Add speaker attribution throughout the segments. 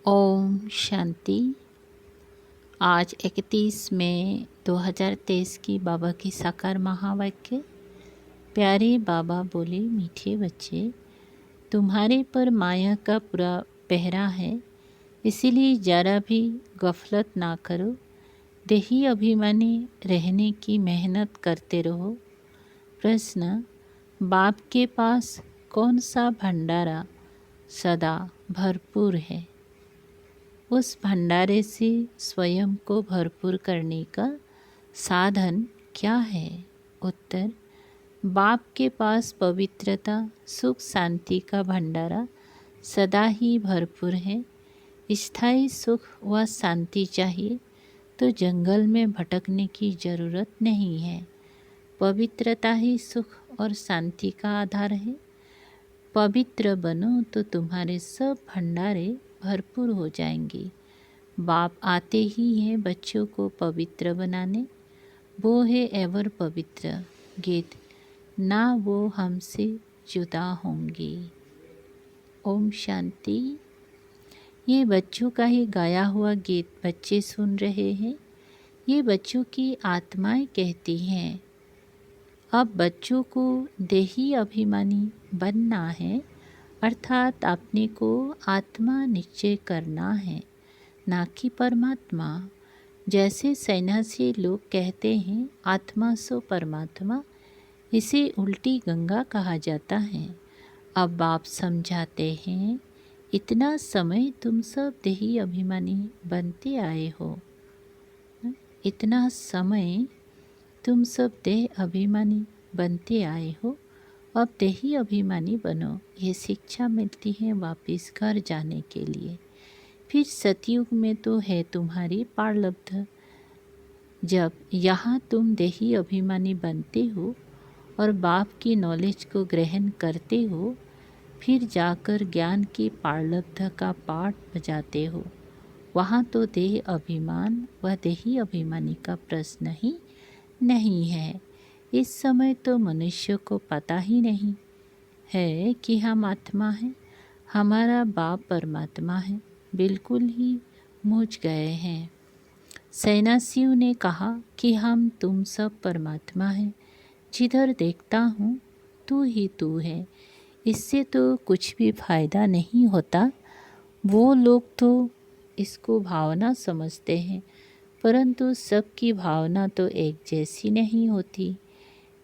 Speaker 1: ओम शांति। आज 31 मई 2023 की बाबा की साकार महावाक्य। प्यारे बाबा बोले, मीठे बच्चे, तुम्हारे पर माया का पूरा पहरा है, इसीलिए ज़रा भी गफलत ना करो। देही अभिमानी रहने की मेहनत करते रहो। प्रश्न: बाप के पास कौन सा भंडारा सदा भरपूर है? उस भंडारे से स्वयं को भरपूर करने का साधन क्या है? उत्तर: बाप के पास पवित्रता, सुख, शांति का भंडारा सदा ही भरपूर है। स्थायी सुख व शांति चाहिए तो जंगल में भटकने की ज़रूरत नहीं है। पवित्रता ही सुख और शांति का आधार है। पवित्र बनो तो तुम्हारे सब भंडारे भरपूर हो जाएंगे। बाप आते ही हैं बच्चों को पवित्र बनाने। वो है एवर पवित्र गीत, ना वो हमसे जुदा होंगी। ओम शांति। ये बच्चों का ही गाया हुआ गीत बच्चे सुन रहे हैं। ये बच्चों की आत्माएं कहती हैं। अब बच्चों को देही अभिमानी बनना है, अर्थात अपने को आत्मा निश्चय करना है, ना कि परमात्मा। जैसे सन्यासी लोग कहते हैं आत्मा सो परमात्मा, इसे उल्टी गंगा कहा जाता है। अब बाप समझाते हैं, इतना समय तुम सब देही अभिमानी बनते आए हो। इतना समय तुम सब देह अभिमानी बनते आए हो, अब देही अभिमानी बनो। ये शिक्षा मिलती है वापस घर जाने के लिए। फिर सतयुग में तो है तुम्हारी प्रारब्ध। जब यहाँ तुम देही अभिमानी बनते हो और बाप की नॉलेज को ग्रहण करते हो, फिर जाकर ज्ञान की प्रारब्ध का पाठ बजाते हो, वहाँ तो देह अभिमान व देही अभिमानी का प्रश्न ही नहीं है। इस समय तो मनुष्य को पता ही नहीं है कि हम आत्मा हैं, हमारा बाप परमात्मा है। बिल्कुल ही मूझ गए हैं। सन्यासियों ने कहा कि हम तुम सब परमात्मा हैं, जिधर देखता हूँ तू ही तू है। इससे तो कुछ भी फायदा नहीं होता। वो लोग तो इसको भावना समझते हैं, परंतु सबकी भावना तो एक जैसी नहीं होती।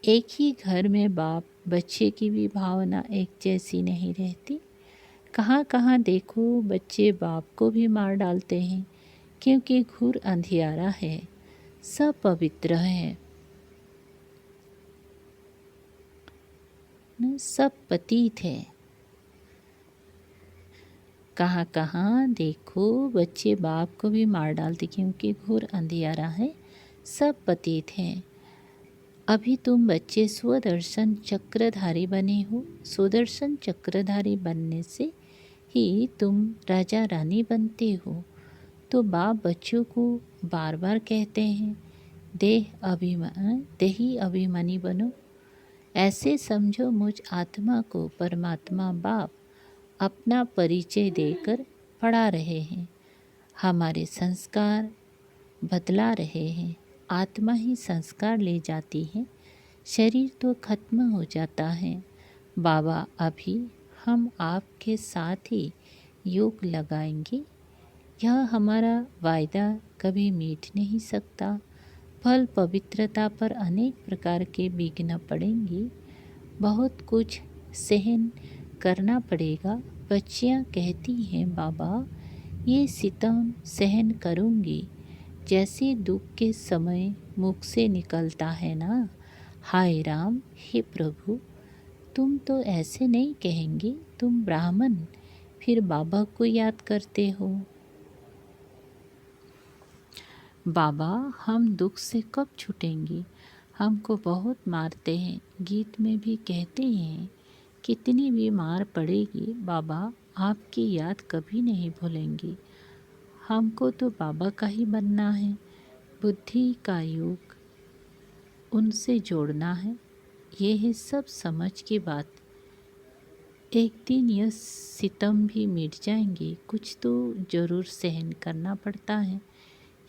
Speaker 1: एक ही घर में बाप बच्चे की भी भावना एक जैसी नहीं रहती। कहाँ कहाँ देखो बच्चे बाप को भी मार डालते हैं, क्योंकि घोर अंधियारा है, सब पवित्र है, सब पतित है। कहाँ कहाँ देखो बच्चे बाप को भी मार डालते, क्योंकि घोर अंधियारा है, सब पतित हैं। अभी तुम बच्चे स्वदर्शन चक्रधारी बने हो। स्वदर्शन चक्रधारी बनने से ही तुम राजा रानी बनते हो। तो बाप बच्चों को बार बार कहते हैं, देही अभिमानी बनो। ऐसे समझो मुझ आत्मा को परमात्मा बाप अपना परिचय देकर पढ़ा रहे हैं, हमारे संस्कार बदला रहे हैं। आत्मा ही संस्कार ले जाती है, शरीर तो खत्म हो जाता है। बाबा अभी हम आपके साथ ही योग लगाएंगे। यह हमारा वायदा कभी मिट नहीं सकता। फल पवित्रता पर अनेक प्रकार के विघ्न पड़ेंगे, बहुत कुछ सहन करना पड़ेगा। बच्चियाँ कहती हैं, बाबा ये सितम सहन करूँगी। जैसे दुख के समय मुख से निकलता है ना, हाय राम, हे प्रभु, तुम तो ऐसे नहीं कहेंगे, तुम ब्राह्मण फिर बाबा को याद करते हो। बाबा हम दुख से कब छूटेंगे, हमको बहुत मारते हैं। गीत में भी कहते हैं, कितनी भी मार पड़ेगी बाबा आपकी याद कभी नहीं भूलेंगे। हमको तो बाबा का ही बनना है। बुद्धि का योग उनसे जोड़ना है। ये है सब समझ की बात। एक दिन यह सितम भी मिट जाएंगे, कुछ तो ज़रूर सहन करना पड़ता है।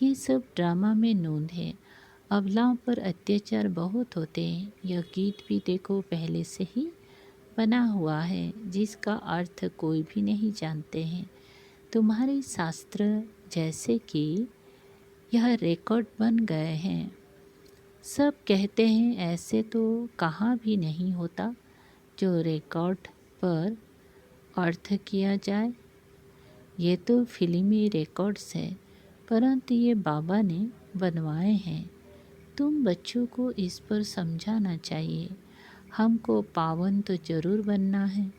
Speaker 1: ये सब ड्रामा में नोंद है। अबलाओं पर अत्याचार बहुत होते हैं। यह गीत भी देखो पहले से ही बना हुआ है, जिसका अर्थ कोई भी नहीं जानते हैं। तुम्हारे शास्त्र जैसे कि यह रिकॉर्ड बन गए हैं। सब कहते हैं ऐसे तो कहाँ भी नहीं होता जो रिकॉर्ड पर अर्थ किया जाए। ये तो फिल्मी रिकॉर्ड्स है, परंतु ये बाबा ने बनवाए हैं। तुम बच्चों को इस पर समझाना चाहिए। हमको पावन तो जरूर बनना है,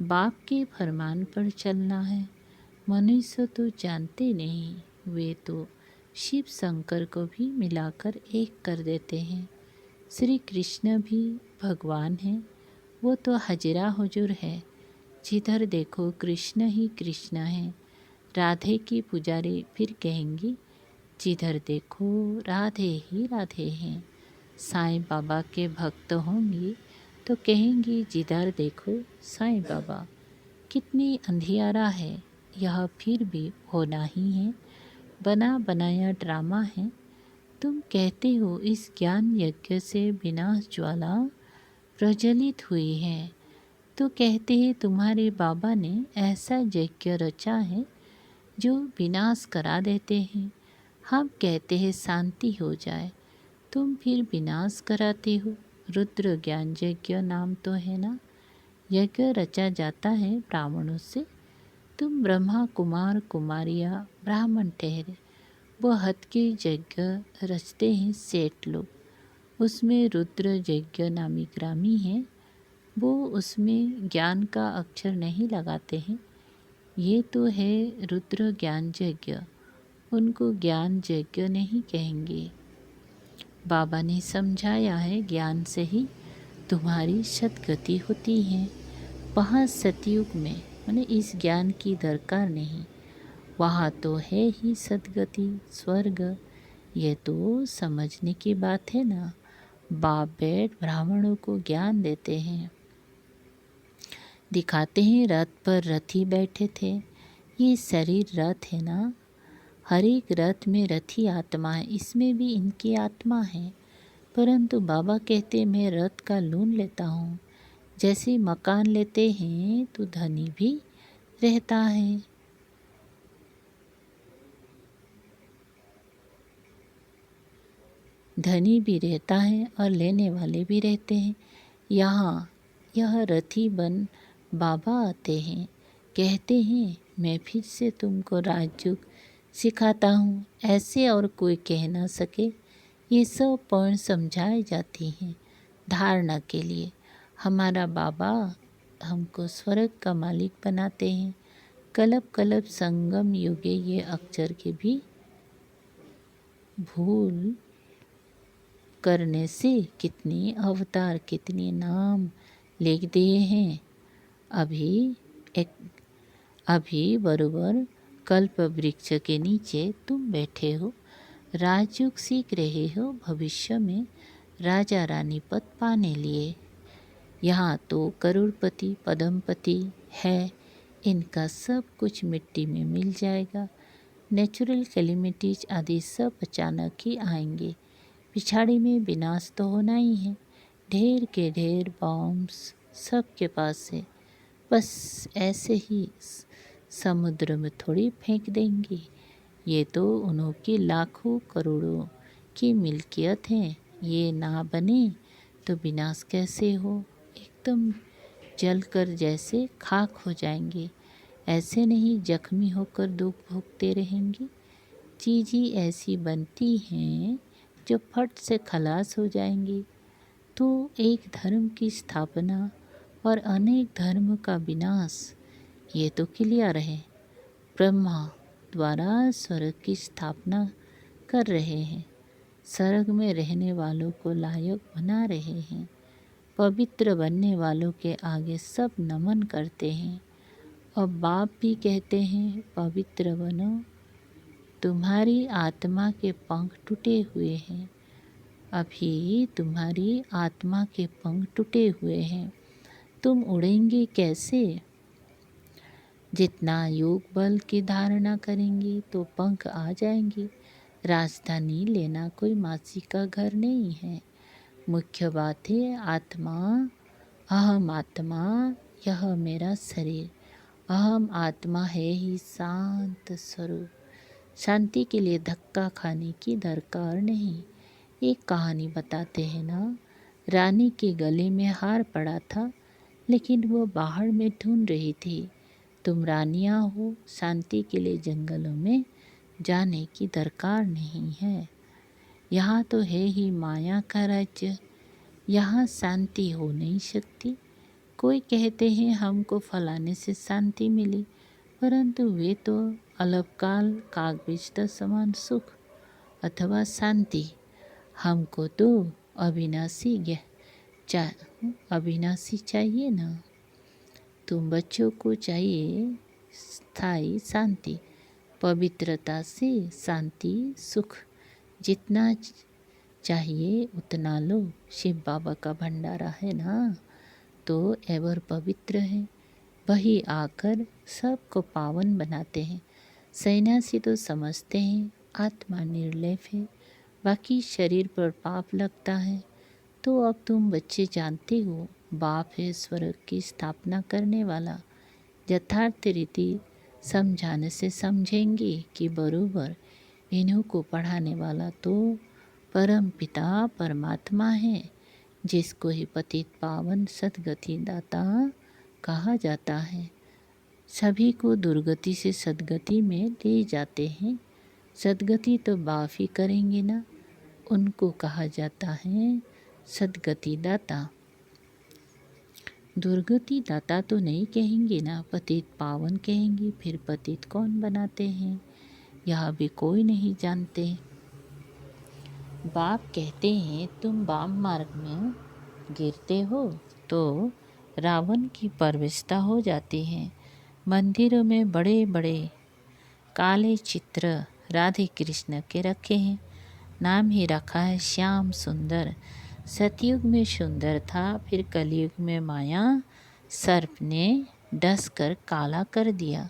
Speaker 1: बाप के फरमान पर चलना है। मनुष्य तो जानते नहीं, वे तो शिव शंकर को भी मिलाकर एक कर देते हैं। श्री कृष्ण भी भगवान हैं, वो तो हजरा हुजूर है। जिधर देखो कृष्ण ही कृष्ण है। राधे की पुजारी फिर कहेंगी, जिधर देखो राधे ही राधे हैं। साईं बाबा के भक्त होंगी तो कहेंगी, जिधर देखो साईं बाबा। कितनी अंधियारा है, यह फिर भी होना ही है। बना बनाया ड्रामा है। तुम कहते हो इस ज्ञान यज्ञ से विनाश ज्वाला प्रज्वलित हुई है, तो कहते हैं तुम्हारे बाबा ने ऐसा यज्ञ रचा है जो विनाश करा देते हैं। हम कहते हैं शांति हो जाए, तुम फिर विनाश कराते हो। रुद्र ज्ञान यज्ञ नाम तो है ना। यज्ञ रचा जाता है ब्राह्मणों से। तुम ब्रह्मा कुमार कुमारियाँ ब्राह्मण ठहरे। वो हद के यज्ञ रचते हैं सेठ लोग। उसमें रुद्र यज्ञ नामी ग्रामी हैं, वो उसमें ज्ञान का अक्षर नहीं लगाते हैं। ये तो है रुद्र ज्ञान यज्ञ, उनको ज्ञान यज्ञ नहीं कहेंगे। बाबा ने समझाया है, ज्ञान से ही तुम्हारी सद्गति होती है। वहाँ सतयुग में मैंने इस ज्ञान की दरकार नहीं, वहाँ तो है ही सद्गति, स्वर्ग। ये तो समझने की बात है ना। बाप बेट ब्राह्मणों को ज्ञान देते हैं, दिखाते हैं रथ पर रथी बैठे थे। ये शरीर रथ है ना। हर एक रथ में रथी आत्मा है, इसमें भी इनकी आत्मा है। परंतु बाबा कहते मैं रथ का लोन लेता हूँ। जैसे मकान लेते हैं तो धनी भी रहता है, धनी भी रहता है और लेने वाले भी रहते हैं। यहाँ यह रथी बन बाबा आते हैं, कहते हैं मैं फिर से तुमको राजयोग सिखाता हूँ, ऐसे और कोई कह ना सके। ये सब पॉइंट समझाए जाती हैं धारणा के लिए। हमारा बाबा हमको स्वर्ग का मालिक बनाते हैं। कलप कलप संगम युगे ये अक्षर के भी भूल करने से कितने अवतार कितने नाम लिख दिए हैं। अभी बरोबर कल्प वृक्ष के नीचे तुम बैठे हो, राजयोग सीख रहे हो भविष्य में राजा रानी पद पाने लिए। यहाँ तो करोड़पति पद्मपति है, इनका सब कुछ मिट्टी में मिल जाएगा। नेचुरल कैलेमिटीज आदि सब अचानक ही आएंगे। पिछाड़ी में विनाश तो होना ही है। ढेर के ढेर बॉम्ब्स सबके पास है, बस ऐसे ही समुद्र में थोड़ी फेंक देंगे। ये तो उन्होंने लाखों करोड़ों की मिल्कियत है। ये ना बने तो विनाश कैसे हो। एकदम जलकर जैसे खाक हो जाएंगे। ऐसे नहीं जख्मी होकर दुख भोगते रहेंगे। चीज़ें ऐसी बनती हैं जो फट से खलास हो जाएंगी। तो एक धर्म की स्थापना और अनेक धर्म का विनाश, ये तो क्लियर है। ब्रह्मा द्वारा स्वर्ग की स्थापना कर रहे हैं, स्वर्ग में रहने वालों को लायक बना रहे हैं। पवित्र बनने वालों के आगे सब नमन करते हैं। और बाप भी कहते हैं पवित्र बनो, तुम्हारी आत्मा के पंख टूटे हुए हैं। अभी तुम्हारी आत्मा के पंख टूटे हुए हैं। तुम उड़ेंगे कैसे? जितना योग बल की धारणा करेंगे तो पंख आ जाएंगे। राजधानी लेना कोई मासी का घर नहीं है। मुख्य बात है आत्मा, अहम आत्मा, यह मेरा शरीर। अहम आत्मा है ही शांत स्वरूप। शांति के लिए धक्का खाने की दरकार नहीं। एक कहानी बताते हैं ना, रानी के गले में हार पड़ा था, लेकिन वो बाहर में ढूंढ रही थी। तुम रानियां हो, शांति के लिए जंगलों में जाने की दरकार नहीं है। यहाँ तो है ही माया का राज्य, यहाँ शांति हो नहीं सकती। कोई कहते हैं हमको फलाने से शांति मिली, परंतु वे तो अल्पकाल कागविष्ट समान सुख अथवा शांति। हमको तो अविनाशी अविनाशी चाहिए ना। तुम बच्चों को चाहिए स्थायी शांति, पवित्रता से शांति सुख। जितना चाहिए उतना लो। शिव बाबा का भंडारा है ना, तो एवर पवित्र है। वही आकर सबको पावन बनाते हैं। सन्यासी तो समझते हैं आत्मा निर्लेप है, बाकी शरीर पर पाप लगता है। तो अब तुम बच्चे जानते हो, बाप है स्वर्ग की स्थापना करने वाला। यथार्थ रीति समझाने से समझेंगे कि बरोबर इन्हों को पढ़ाने वाला तो परम पिता परमात्मा है, जिसको ही पतित पावन सद्गति दाता कहा जाता है। सभी को दुर्गति से सद्गति में ले जाते हैं। सद्गति तो बाप ही करेंगे ना, उनको कहा जाता है सद्गति दाता। दुर्गति दाता तो नहीं कहेंगे ना, पतित पावन कहेंगे। फिर पतित कौन बनाते हैं यह भी कोई नहीं जानते। बाप कहते हैं तुम वाम मार्ग में गिरते हो तो रावण की परवेशता हो जाती है। मंदिरों में बड़े बड़े काले चित्र राधे कृष्ण के रखे हैं। नाम ही रखा है श्याम सुंदर। सतयुग में सुंदर था, फिर कलयुग में माया सर्प ने डस कर काला कर दिया।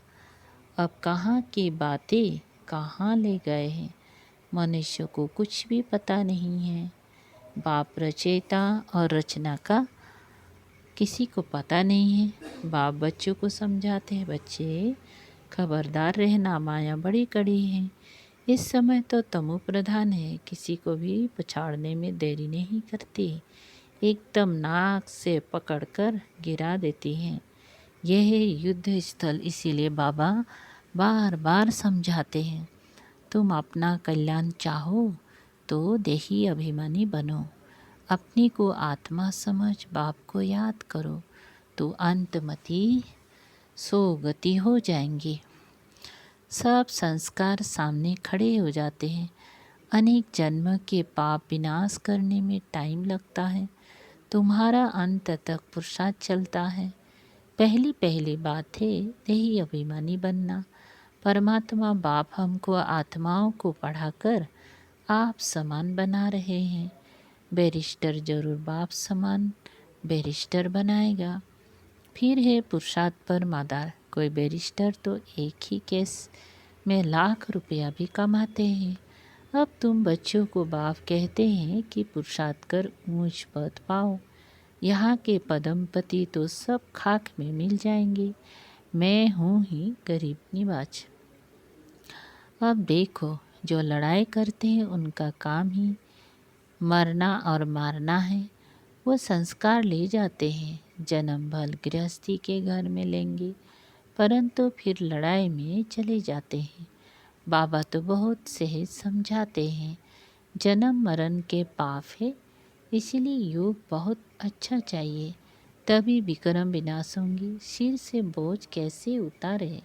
Speaker 1: अब कहाँ की बातें कहाँ ले गए हैं, मनुष्य को कुछ भी पता नहीं है। बाप रचयिता और रचना का किसी को पता नहीं है। बाप बच्चों को समझाते हैं, बच्चे खबरदार रहना, माया बड़ी कड़ी है। इस समय तो तमो प्रधान है, किसी को भी पछाड़ने में देरी नहीं करती, एकदम नाक से पकड़कर गिरा देती है। यह है युद्ध स्थल। इसीलिए बाबा बार बार समझाते हैं, तुम अपना कल्याण चाहो तो देही अभिमानी बनो। अपनी को आत्मा समझ बाप को याद करो तो अंतमति सोगति हो जाएंगी। सब संस्कार सामने खड़े हो जाते हैं। अनेक जन्म के पाप विनाश करने में टाइम लगता है। तुम्हारा अंत तक पुरुषार्थ चलता है। पहली बात है देही अभिमानी बनना। परमात्मा बाप हमको आत्माओं को पढ़ाकर आप समान बना रहे हैं। बैरिस्टर जरूर बाप समान बैरिस्टर बनाएगा। फिर है पुरुषार्थ पर मादार। कोई बैरिस्टर तो एक ही केस में लाख रुपया भी कमाते हैं। अब तुम बच्चों को बाप कहते हैं कि पुरुषार्थ कर ऊंच पद पाओ। यहाँ के पदमपति तो सब खाक में मिल जाएंगे। मैं हूँ ही गरीब निवाज। अब देखो, जो लड़ाई करते हैं उनका काम ही मरना और मारना है। वो संस्कार ले जाते हैं, जन्म भल गृहस्थी के घर में लेंगे, परंतु फिर लड़ाई में चले जाते हैं। बाबा तो बहुत सहज समझाते हैं, जन्म मरण के पाप है, इसलिए योग बहुत अच्छा चाहिए, तभी विक्रम विनाश होंगी। सिर से बोझ कैसे उतारे,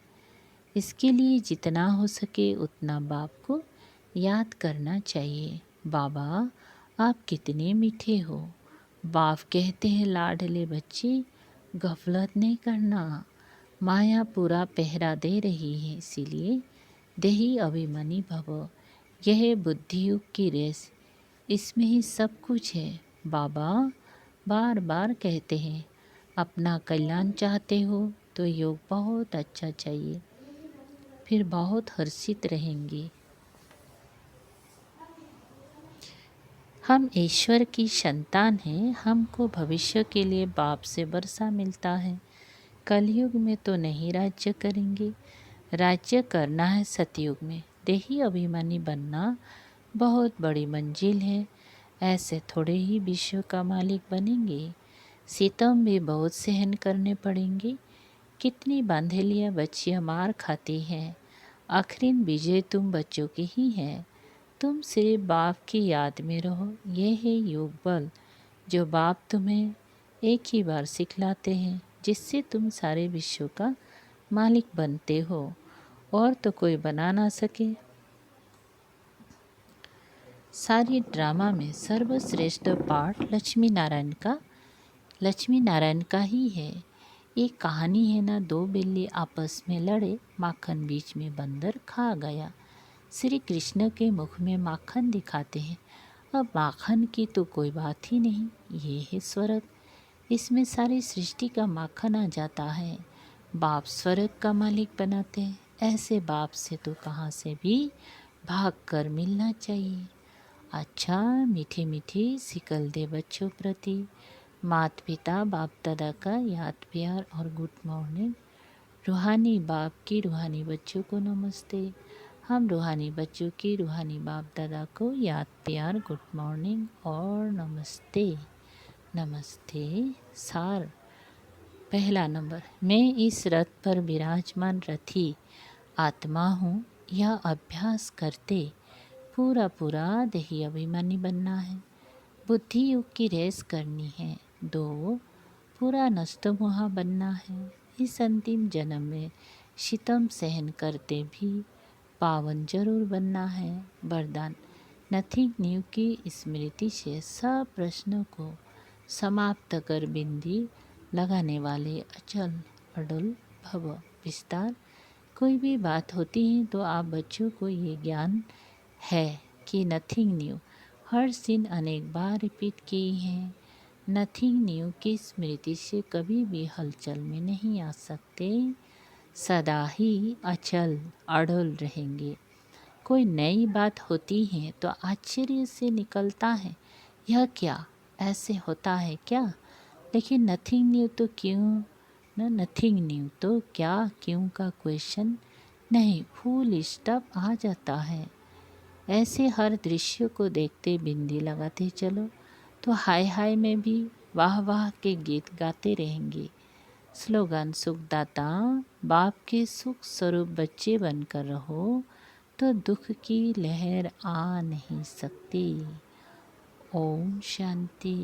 Speaker 1: इसके लिए जितना हो सके उतना बाप को याद करना चाहिए। बाबा आप कितने मीठे हो। बाप कहते हैं लाडले बच्चे गफलत नहीं करना, माया पूरा पहरा दे रही है, इसीलिए देही अभिमानी भव। यह बुद्धि युग की रेस, इसमें ही सब कुछ है। बाबा बार बार कहते हैं अपना कल्याण चाहते हो तो योग बहुत अच्छा चाहिए, फिर बहुत हर्षित रहेंगे। हम ईश्वर की संतान हैं, हमको भविष्य के लिए बाप से वर्षा मिलता है। कलयुग में तो नहीं राज्य करेंगे, राज्य करना है सतयुग में। देही अभिमानी बनना बहुत बड़ी मंजिल है, ऐसे थोड़े ही विश्व का मालिक बनेंगे। सितम भी बहुत सहन करने पड़ेंगे। कितनी बांधेलियाँ बच्चियाँ मार खाती हैं, आखिर विजय तुम बच्चों की ही है। तुम सिर्फ बाप की याद में रहो, ये है योग बल जो बाप तुम्हें एक ही बार सिखलाते हैं, जिससे तुम सारे विश्व का मालिक बनते हो और तो कोई बना ना सके। सारी ड्रामा में सर्वश्रेष्ठ पार्ट लक्ष्मी नारायण का ही है। एक कहानी है ना, दो बिल्ली आपस में लड़े, माखन बीच में बंदर खा गया। श्री कृष्ण के मुख में माखन दिखाते हैं। अब माखन की तो कोई बात ही नहीं, ये है स्वर्ग। इसमें सारी सृष्टि का माखन आ जाता है। बाप स्वर्ग का मालिक बनाते हैं। ऐसे बाप से तो कहाँ से भी भाग कर मिलना चाहिए। अच्छा, मीठे मीठे सिकल दे बच्चों प्रति माता पिता बाप दादा का याद प्यार और गुड मॉर्निंग। रूहानी बाप की रूहानी बच्चों को नमस्ते। हम रूहानी बच्चों की रूहानी बाप दादा को याद प्यार गुड मॉर्निंग और नमस्ते। नमस्ते सार। पहला नंबर, मैं इस रथ पर विराजमान रथी आत्मा हूँ। यह अभ्यास करते पूरा पूरा देही अभिमानी बनना है। बुद्धि युग की रेस करनी है। 2, पूरा नष्टमोहा बनना है। इस अंतिम जन्म में शितम सहन करते भी पावन जरूर बनना है। वरदान, नथिंग न्यू की स्मृति से सब प्रश्नों को समाप्त कर बिंदी लगाने वाले अचल अडल भव। विस्तार, कोई भी बात होती है तो आप बच्चों को ये ज्ञान है कि नथिंग न्यू हर सीन अनेक बार रिपीट की है। नथिंग न्यू की स्मृति से कभी भी हलचल में नहीं आ सकते, सदा ही अचल अड़ल रहेंगे। कोई नई बात होती है तो आश्चर्य से निकलता है, यह क्या, ऐसे होता है क्या। लेकिन नथिंग न्यू तो क्यों न, नथिंग न्यू तो क्या क्यों का क्वेश्चन नहीं, फुल स्टॉप आ जाता है। ऐसे हर दृश्य को देखते बिंदी लगाते चलो तो हाय हाय में भी वाह वाह के गीत गाते रहेंगे। स्लोगन, सुखदाता बाप के सुख स्वरूप बच्चे बनकर रहो तो दुख की लहर आ नहीं सकती। ओम शांति।